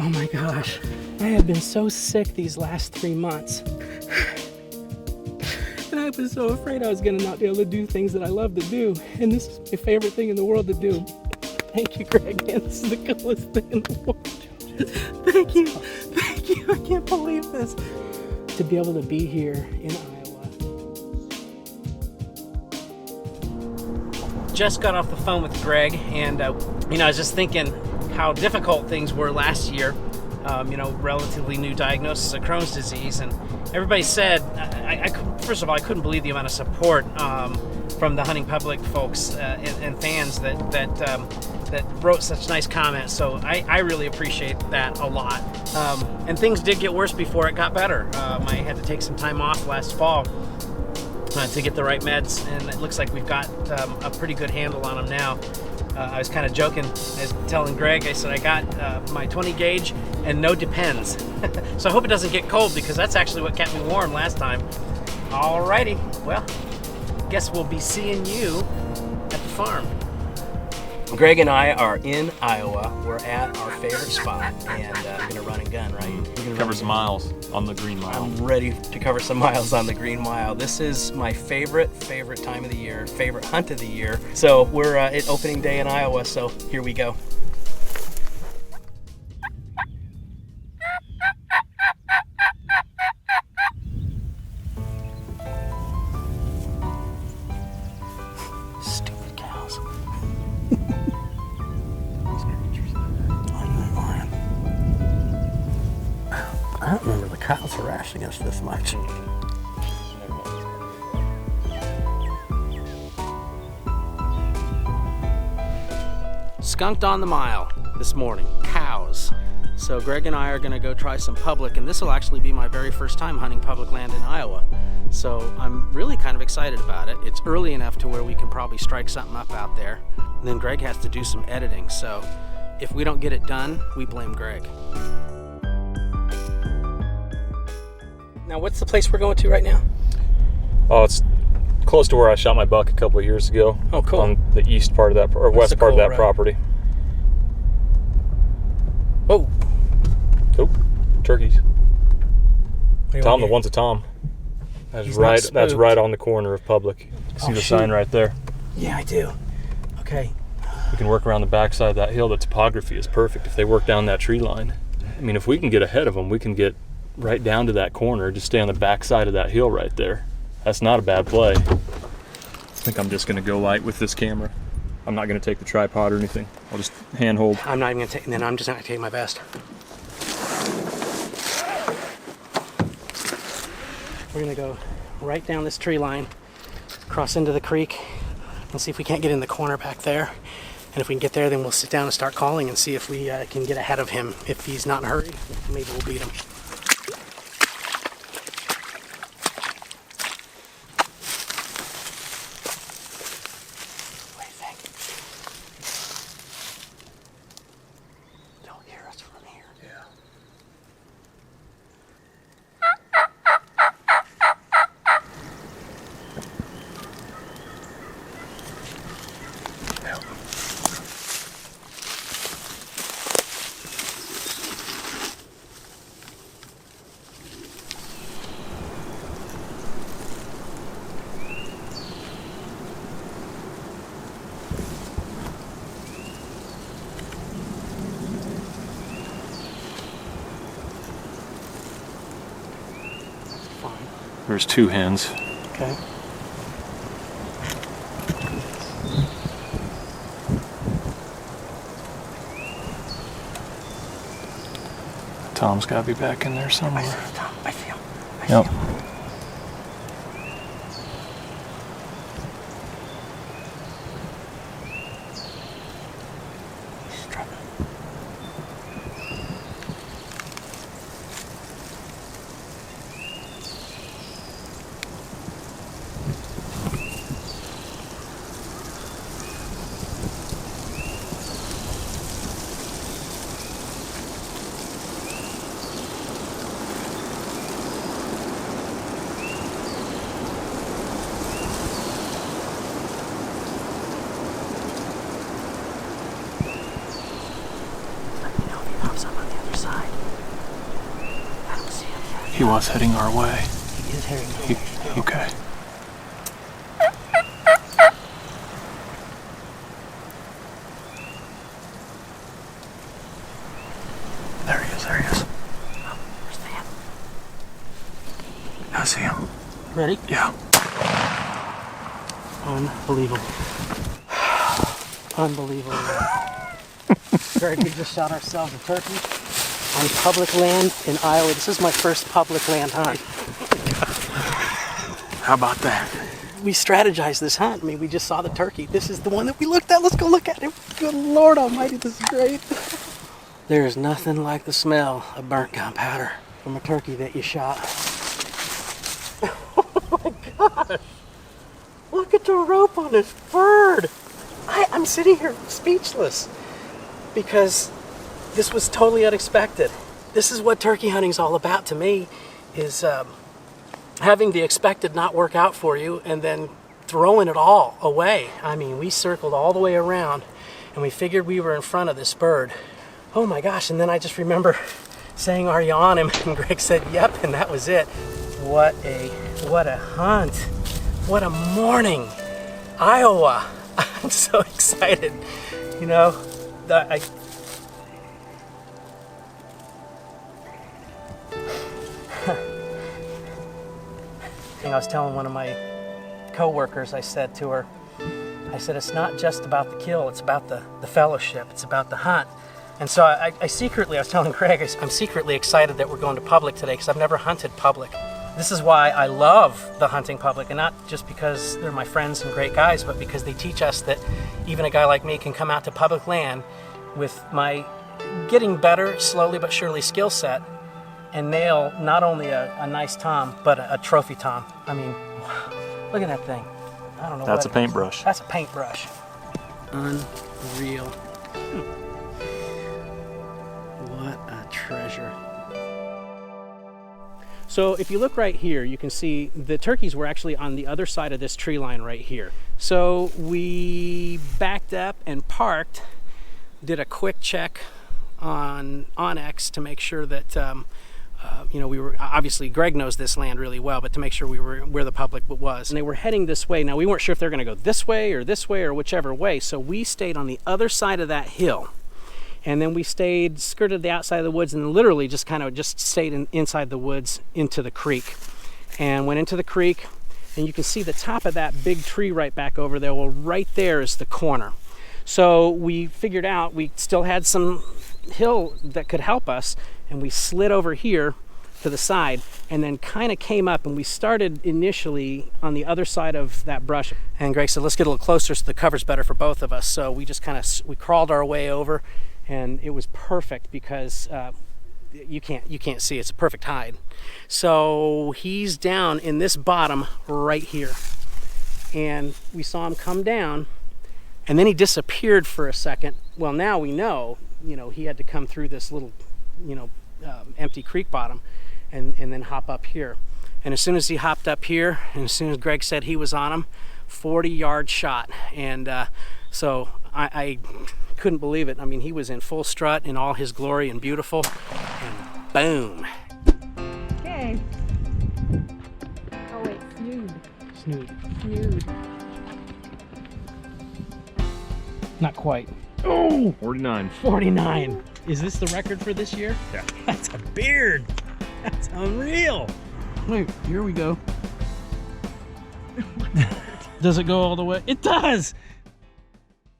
Oh my gosh, I have been so sick these last 3 months. And I was so afraid I was gonna not be able to do things that I love to do. And this is my favorite thing in the world to do. Thank you, Greg, man. This is the coolest thing in the world. Thank you, thank you. I can't believe this. To be able to be here in Iowa. Just got off the phone with Greg, and I was just thinking how difficult things were last year. Relatively new diagnosis of Crohn's disease, and everybody said, first of all, I couldn't believe the amount of support from the hunting public folks and fans that wrote such nice comments. So I really appreciate that a lot. And things did get worse before it got better. I had to take some time off last fall to get the right meds, and it looks like we've got a pretty good handle on them now. I was kind of joking, I was telling Greg, I said I got my 20 gauge and no Depends. So I hope it doesn't get cold, because that's actually what kept me warm last time. Alrighty, well, guess we'll be seeing you at the farm. Greg and I are in Iowa. We're at our favorite spot, and we're gonna run and gun, right? We're gonna cover some miles on the Green Mile. I'm ready to cover some miles on the Green Mile. This is my favorite time of the year, favorite hunt of the year. So we're at opening day in Iowa, so here we go. Stupid cows. I don't remember the cows harassing us this much. Skunked on the mile this morning, cows. So Greg and I are gonna go try some public, and this will actually be my very first time hunting public land in Iowa. So I'm really kind of excited about it. It's early enough to where we can probably strike something up out there. And then Greg has to do some editing, so if we don't get it done, we blame Greg. Now, what's the place we're going to right now? Oh, it's close to where I shot my buck a couple of years ago. Oh, cool. On the east part of that, or west part of that property. Oh. Oh, turkeys. Tom, the here? one's a Tom. That's right on the corner of public. You see the sign right there? Yeah, I do. Okay. We can work around the backside of that hill. The topography is perfect if they work down that tree line. I mean, if we can get ahead of them, we can get right down to that corner, just stay on the backside of that hill right there. That's not a bad play. I think I'm just gonna go light with this camera. I'm not gonna take the tripod or anything. I'll just hand hold. I'm not even gonna take, and then I'm just not gonna take my vest. We're gonna go right down this tree line, cross into the creek, and see if we can't get in the corner back there. And if we can get there, then we'll sit down and start calling and see if we can get ahead of him. If he's not in a hurry, maybe we'll beat him. There's two hens. Okay. Tom's got to be back in there somewhere. I see Tom. I see him. Yep. He's struggling. He was heading our way. He is heading our way. Okay. There he is, there he is. Oh, where's that? I see him. Ready? Yeah. Unbelievable. Unbelievable. Greg, we just shot ourselves a turkey on public land in Iowa. This is my first public land hunt. How about that? We strategized this hunt. I mean, we just saw the turkey. This is the one that we looked at. Let's go look at it. Good Lord Almighty, this is great. There is nothing like the smell of burnt gunpowder from a turkey that you shot. Oh my gosh! Look at the rope on this bird. I'm sitting here speechless because this was totally unexpected. This is what turkey hunting's all about to me, is having the expected not work out for you and then throwing it all away. I mean, we circled all the way around and we figured we were in front of this bird. Oh my gosh, and then I just remember saying, "Are you on him?" And Greg said, "Yep," and that was it. What a hunt. What a morning. Iowa. I'm so excited. You know, I was telling one of my co-workers, I said to her, it's not just about the kill, it's about the fellowship, it's about the hunt. And so I was telling Greg, I'm secretly excited that we're going to public today because I've never hunted public. This is why I love the hunting public, and not just because they're my friends and great guys, but because they teach us that even a guy like me can come out to public land with my getting better, slowly but surely skill set and nail not only a nice tom, but a trophy tom. I mean, look at that thing. I don't know. That's a paintbrush. That's a paintbrush. Unreal. What a treasure. So if you look right here, you can see the turkeys were actually on the other side of this tree line right here. So we backed up and parked, did a quick check on Onyx to make sure that we were, obviously Greg knows this land really well, but to make sure we were where the public was. And they were heading this way. Now we weren't sure if they're gonna go this way or whichever way. So we stayed on the other side of that hill. And then we skirted the outside of the woods and literally just stayed inside the woods into the creek. And went into the creek, and you can see the top of that big tree right back over there. Well, right there is the corner. So we figured out we still had some hill that could help us, and we slid over here to the side and then kind of came up, and we started initially on the other side of that brush. And Greg said, let's get a little closer so the cover's better for both of us. So we just we crawled our way over, and it was perfect because you can't see. It's a perfect hide. So he's down in this bottom right here, and we saw him come down, and then he disappeared for a second. Well, now we know, he had to come through this little, empty creek bottom, and then hop up here. And as soon as he hopped up here, and as soon as Greg said he was on him, 40-yard shot. And so I couldn't believe it. I mean, he was in full strut in all his glory and beautiful, and boom. Okay. Oh wait, snood. Snood. Not quite. Oh! 49. 49. Is this the record for this year? Yeah. That's a beard. That's unreal. Wait, here we go. Does it go all the way? It does!